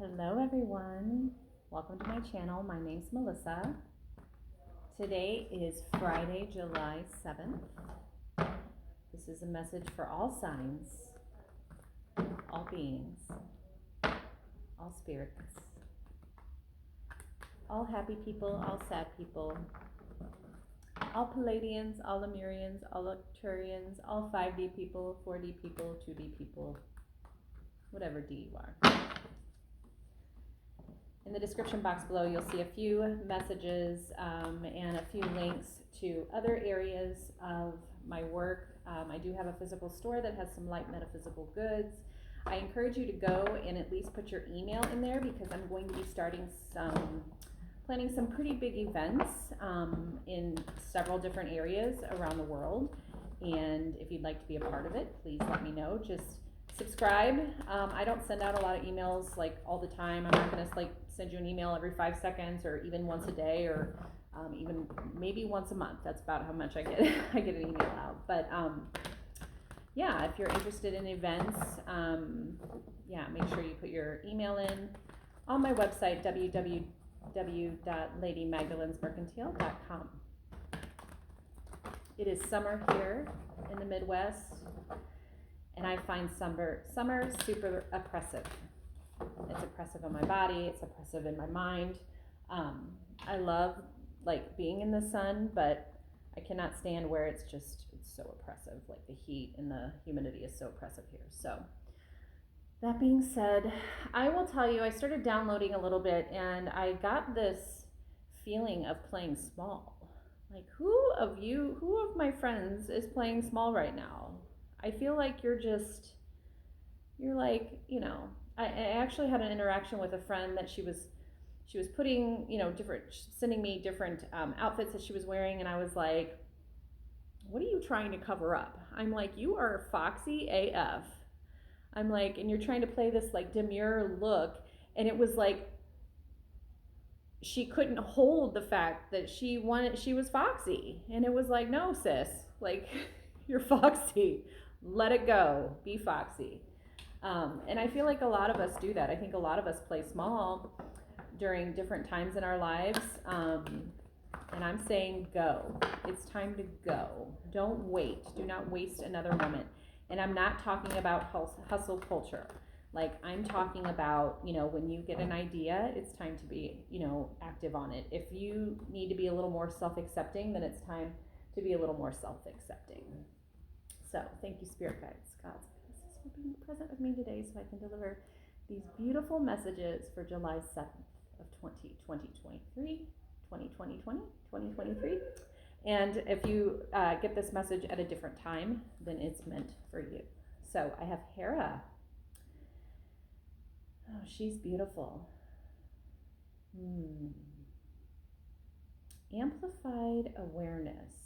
Hello everyone, welcome to my channel. My name's Melissa. Today is Friday, July 7th. This is a message for all signs, all beings, all spirits, all happy people, all sad people, all Palladians, all Lemurians, all Arcturians, all 5D people, 4D people, 2D people, whatever D you are. In the description box below, you'll see a few messages and a few links to other areas of my work. I do have a physical store that has some light metaphysical goods. I encourage you to go and at least put your email in there because I'm going to be planning some pretty big events in several different areas around the world. And if you'd like to be a part of it, please let me know. Just subscribe. I don't send out a lot of emails like all the time. I'm not gonna send you an email every 5 seconds or even once a day or even maybe once a month. That's about how much I get. I get an email out. But yeah, if you're interested in events, yeah, make sure you put your email in on my website www.ladymagdalensmercantile.com. It is summer here in the Midwest, and I find summer super oppressive. It's oppressive on my body, it's oppressive in my mind. I love being in the sun, but I cannot stand where it's so oppressive. Like the heat and the humidity is so oppressive here. So that being said, I will tell you, I started downloading a little bit and I got this feeling of playing small. Like who of my friends is playing small right now? I feel like you're like, I actually had an interaction with a friend that she was putting, sending me different outfits that she was wearing, and I was like, what are you trying to cover up? I'm like, you are foxy AF. I'm like, and you're trying to play this like demure look, and it was like she couldn't hold the fact that she was foxy, and it was like, no sis, like you're foxy, let it go, be foxy. And I feel like a lot of us do that. I think a lot of us play small during different times in our lives. And I'm saying go. It's time to go. Don't wait. Do not waste another moment. And I'm not talking about hustle culture. Like I'm talking about, when you get an idea, it's time to be, active on it. If you need to be a little more self-accepting, then it's time to be a little more self-accepting. So thank you, Spirit Guides, God's for being present with me today so I can deliver these beautiful messages for July 7th of 2023. And if you get this message at a different time, then it's meant for you. So I have Hera. Oh, she's beautiful. Amplified awareness.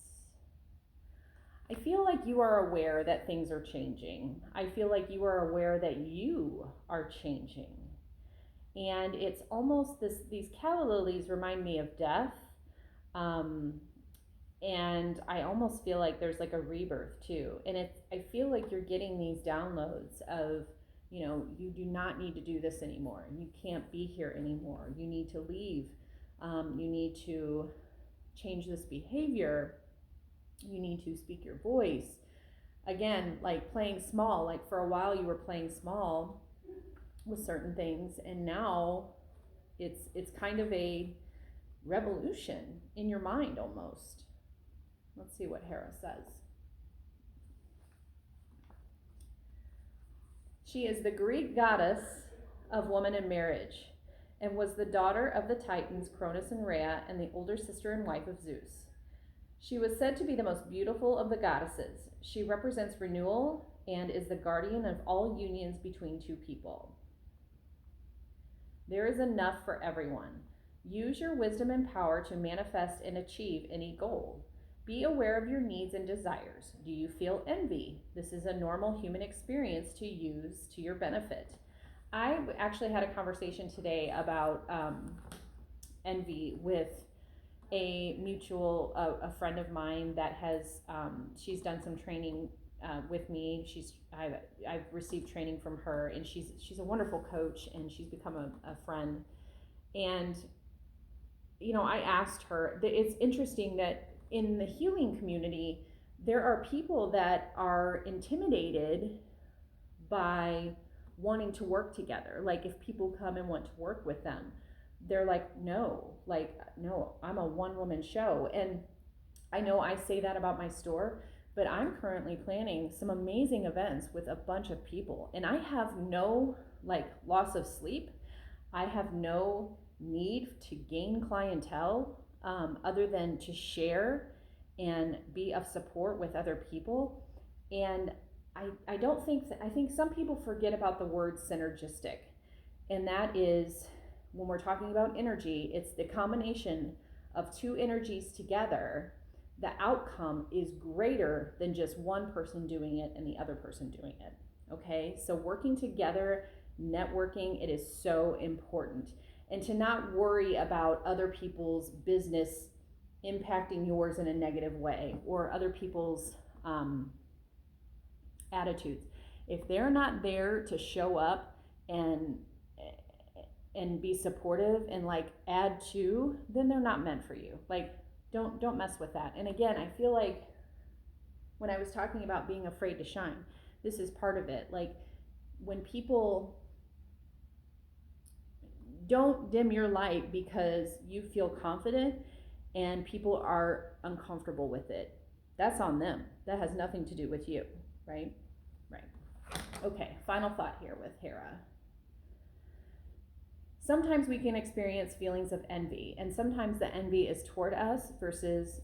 I feel like you are aware that things are changing. I feel like you are aware that you are changing. And it's almost these calla lilies remind me of death. And I almost feel like there's like a rebirth too. And I feel like you're getting these downloads of, you do not need to do this anymore. You can't be here anymore. You need to leave. You need to change this behavior. You need to speak your voice. Again, like playing small, like for a while you were playing small with certain things, and now it's kind of a revolution in your mind almost. Let's see what Hera says. She is the Greek goddess of woman and marriage, and was the daughter of the Titans Cronus and Rhea, and the older sister and wife of Zeus. She was said to be the most beautiful of the goddesses. She represents renewal and is the guardian of all unions between two people. There is enough for everyone. Use your wisdom and power to manifest and achieve any goal. Be aware of your needs and desires. Do you feel envy? This is a normal human experience to use to your benefit. I actually had a conversation today about envy with a friend of mine that has, she's done some training with me. I've received training from her, and she's a wonderful coach, and she's become a friend. And I asked her. It's interesting that in the healing community, there are people that are intimidated by wanting to work together. Like if people come and want to work with them, they're no, I'm a one woman show. And I know I say that about my store, but I'm currently planning some amazing events with a bunch of people, and I have no loss of sleep. I have no need to gain clientele, other than to share and be of support with other people. And I don't think I think some people forget about the word synergistic, and that is when we're talking about energy, it's the combination of two energies together. The outcome is greater than just one person doing it and the other person doing it. Okay, so working together, networking, it is so important. And to not worry about other people's business impacting yours in a negative way, or other people's attitudes. If they're not there to show up and be supportive and add to, then they're not meant for you. Don't mess with that. And again, I feel like when I was talking about being afraid to shine, this is part of it. When people don't dim your light because you feel confident and people are uncomfortable with it, that's on them. That has nothing to do with you, right? Right. Okay, final thought here with Hera. Sometimes we can experience feelings of envy, and sometimes the envy is toward us versus,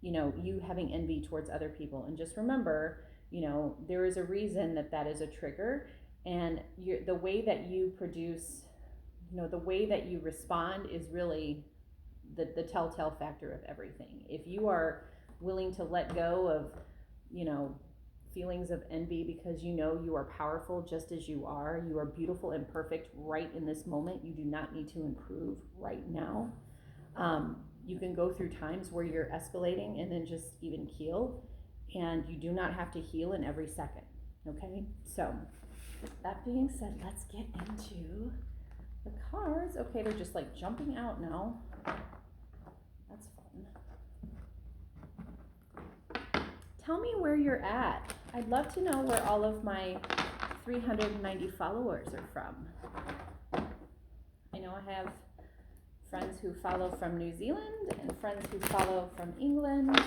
you having envy towards other people. And just remember, there is a reason that is a trigger, and the way that you produce, the way that you respond is really the telltale factor of everything. If you are willing to let go of, feelings of envy because you are powerful just as you are beautiful and perfect right in this moment. You do not need to improve right now. You can go through times where you're escalating and then just even heal, and you do not have to heal in every second. Okay, so that being said, let's get into the cards. Okay, they're just jumping out now. That's fun. Tell me where you're at. I'd love to know where all of my 390 followers are from. I know I have friends who follow from New Zealand and friends who follow from England.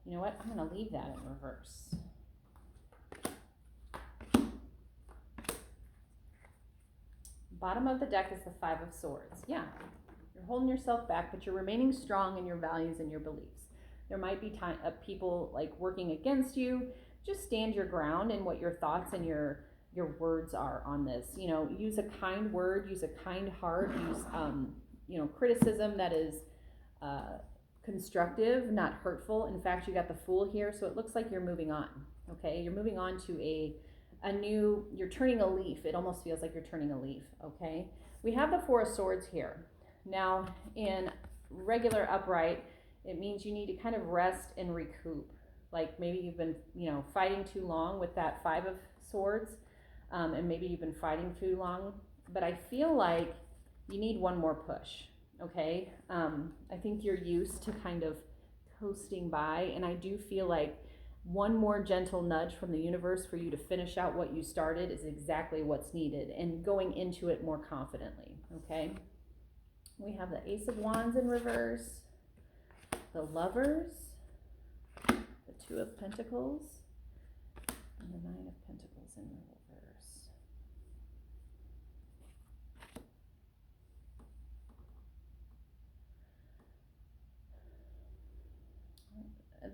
You know what? I'm going to leave that in reverse. Bottom of the deck is the Five of Swords. Yeah, you're holding yourself back, but you're remaining strong in your values and your beliefs. There might be people working against you. Just stand your ground in what your thoughts and your words are on this. Use a kind word, use a kind heart, use criticism that is constructive, not hurtful. In fact, you got the Fool here, so it looks like you're moving on. Okay, you're moving on to a new, you're turning a leaf. It almost feels like you're turning a leaf. Okay, we have the Four of Swords here. Now, in regular upright, it means you need to kind of rest and recoup. Maybe you've been, fighting too long with that Five of Swords, and maybe you've been fighting too long. But I feel like you need one more push. Okay, I think you're used to kind of coasting by, and I do feel like one more gentle nudge from the universe for you to finish out what you started is exactly what's needed, and going into it more confidently. Okay, we have the Ace of Wands in reverse, the Lovers, the Two of Pentacles, and the Nine of Pentacles in reverse.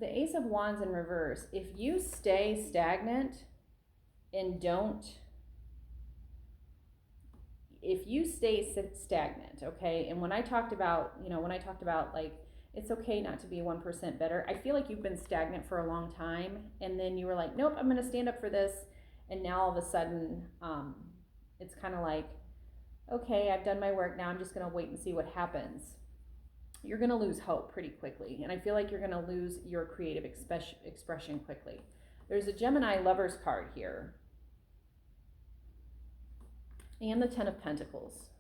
The Ace of Wands in reverse, if you stay stagnant and if you stay stagnant, okay, and when I talked about It's okay not to be 1% better. I feel like you've been stagnant for a long time, and then you were like, nope, I'm going to stand up for this. And now all of a sudden, it's kind of like, okay, I've done my work. Now I'm just going to wait and see what happens. You're going to lose hope pretty quickly. And I feel like you're going to lose your creative expression quickly. There's a Gemini Lovers card here, and the Ten of Pentacles.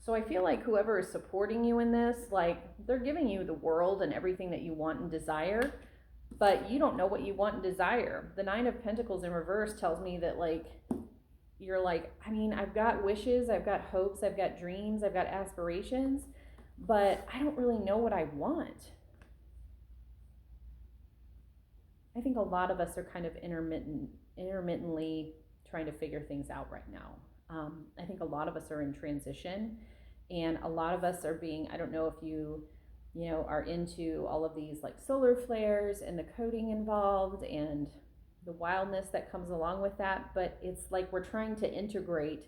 So I feel like whoever is supporting you in this, like, they're giving you the world and everything that you want and desire, but you don't know what you want and desire. The Nine of Pentacles in reverse tells me that, like, you're like, I mean, I've got wishes, I've got hopes, I've got dreams, I've got aspirations, but I don't really know what I want. I think a lot of us are kind of intermittently trying to figure things out right now. I think a lot of us are in transition, and a lot of us are being, I don't know if you are into all of these like solar flares and the coding involved and the wildness that comes along with that, but it's like we're trying to integrate.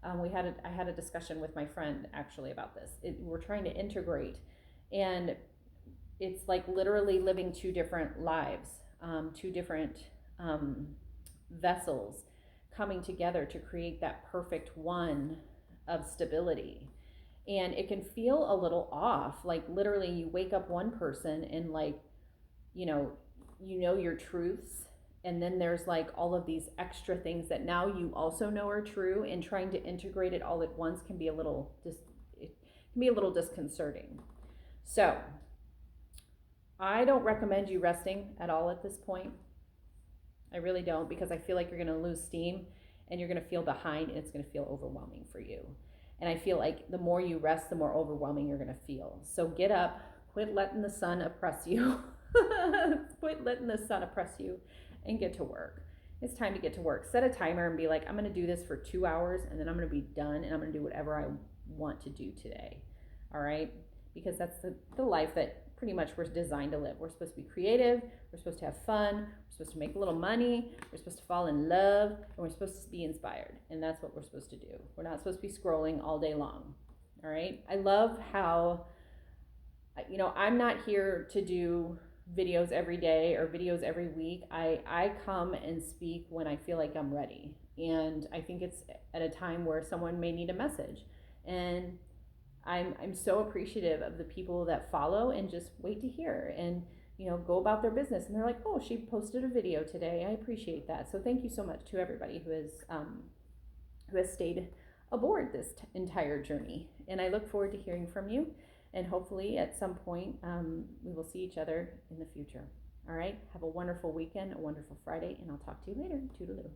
I had a discussion with my friend actually about this. We're trying to integrate, and it's like literally living two different lives, two different vessels coming together to create that perfect one of stability. And it can feel a little off, like literally you wake up one person and like you know your truths, and then there's like all of these extra things that now you also know are true, and trying to integrate it all at once can be a little disconcerting. So I don't recommend you resting at all at this point. I really don't, because I feel like you're going to lose steam and you're going to feel behind, and it's going to feel overwhelming for you. And I feel like the more you rest, the more overwhelming you're going to feel. So get up, quit letting the sun oppress you. Quit letting the sun oppress you and get to work. It's time to get to work. Set a timer and be like, I'm going to do this for 2 hours, and then I'm going to be done, and I'm going to do whatever I want to do today. All right? Because that's the life that pretty much we're designed to live. We're supposed to be creative, we're supposed to have fun, we're supposed to make a little money, we're supposed to fall in love, and we're supposed to be inspired. And that's what we're supposed to do. We're not supposed to be scrolling all day long. All right? I love how, I'm not here to do videos every day or videos every week. I come and speak when I feel like I'm ready. And I think it's at a time where someone may need a message. And I'm so appreciative of the people that follow and just wait to hear and go about their business, and they're like, oh, she posted a video today. I appreciate that. So thank you so much to everybody who has stayed aboard this entire journey, and I look forward to hearing from you, and hopefully at some point we will see each other in the future. All right, have a wonderful weekend, a wonderful Friday, and I'll talk to you later. Toodaloo.